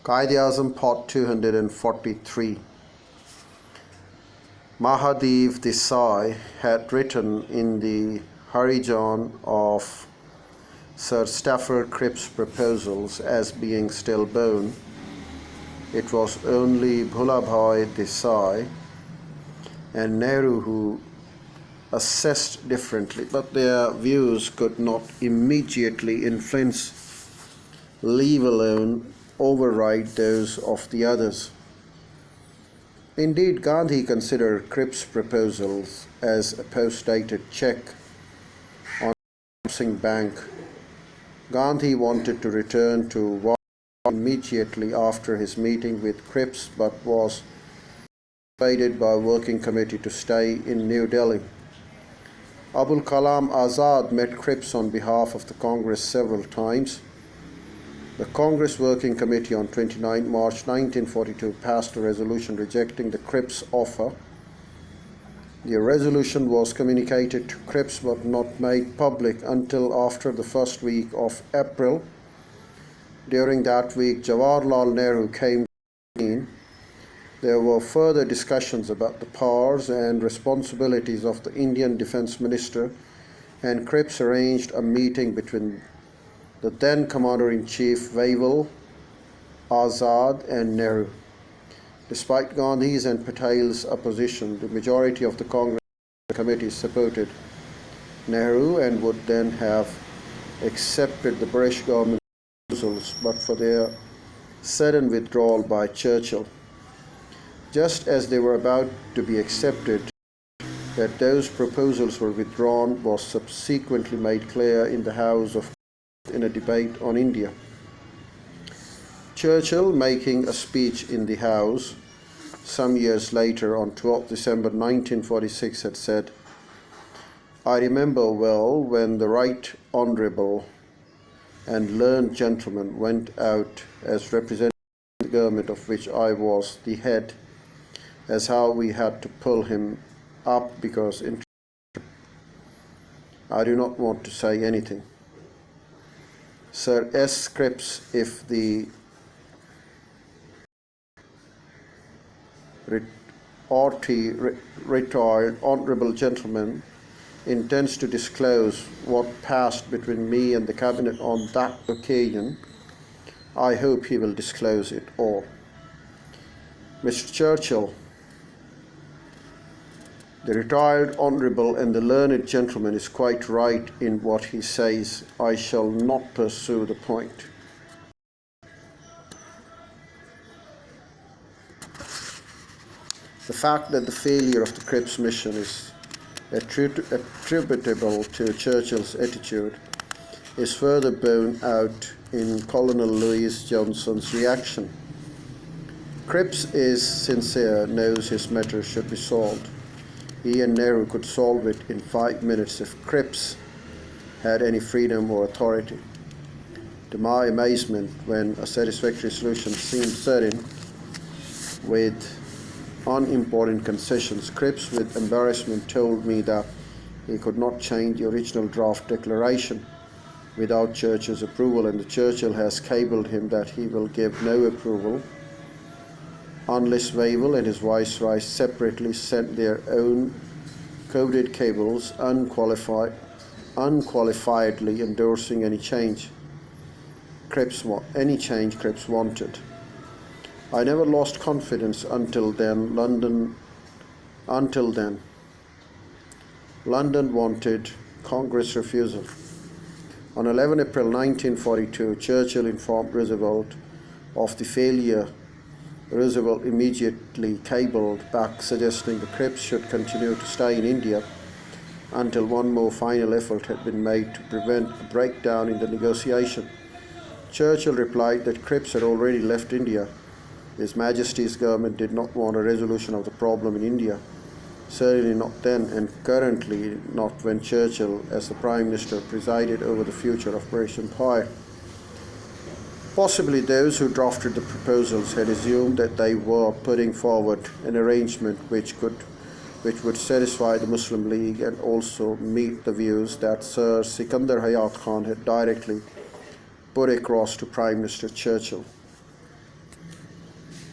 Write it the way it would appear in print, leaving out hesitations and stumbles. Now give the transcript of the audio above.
Quaid Azam Part 243. Mahadev Desai had written in the Harijan of Sir Stafford Cripps' proposals as being stillborn. It was only Bhulabhai Desai and Nehru who assessed differently, but their views could not immediately influence, leave alone override those of the others. Indeed, Gandhi considered Cripps' proposals as a post-dated check on Singh Bank. Gandhi wanted to return to war immediately after his meeting with Cripps, but was persuaded by a working committee to stay in New Delhi. Abul Kalam Azad met Cripps on behalf of the Congress several times. The Congress Working Committee on 29 March 1942 passed a resolution rejecting the Cripps offer. The resolution was communicated to Cripps but not made public until after the first week of April. During that week, Jawaharlal Nehru came in. There were further discussions about the powers and responsibilities of the Indian Defence Minister, and Cripps arranged a meeting between the then Commander-in-Chief Wavell, Azad and Nehru. Despite Gandhi's and Patel's opposition, the majority of the Congress committee supported Nehru and would then have accepted the British government proposals, but for their sudden withdrawal by Churchill. Just as they were about to be accepted, that those proposals were withdrawn was subsequently made clear in the House of in a debate on India. Churchill, making a speech in the House some years later on 12 December 1946, had said, "I remember well when the Right Honourable and learned gentleman went out as representative of the government of which I was the head, as how we had to pull him up because I do not want to say anything. Sir S. Cripps, if the retired honourable gentleman intends to disclose what passed between me and the cabinet on that occasion, I hope he will disclose it all. Mr. Churchill, the retired honourable and the learned gentleman is quite right in what he says. I shall not pursue the point." The fact that the failure of the Cripps mission is attributable to Churchill's attitude is further borne out in Colonel Louis Johnson's reaction. "Cripps is sincere, knows his matter should be solved. He and Nehru could solve it in 5 minutes if Cripps had any freedom or authority. To my amazement, when a satisfactory solution seemed certain, with unimportant concessions, Cripps with embarrassment told me that he could not change the original draft declaration without Churchill's approval, and the Churchill has cabled him that he will give no approval unless Wavell and his viceroy separately sent their own coded cables unqualifiedly endorsing any change Cripps wanted. I never lost confidence until then. London wanted, Congress refusal. On 11 April 1942, Churchill informed Roosevelt of the failure. Roosevelt immediately cabled back suggesting the Cripps should continue to stay in India until one more final effort had been made to prevent a breakdown in the negotiation. Churchill replied that Cripps had already left India. His Majesty's government did not want a resolution of the problem in India, certainly not then, and currently not when Churchill, as the Prime Minister, presided over the future of British Empire. Possibly those who drafted the proposals had assumed that they were putting forward an arrangement which would satisfy the Muslim League and also meet the views that Sir Sikandar Hayat Khan had directly put across to Prime Minister Churchill.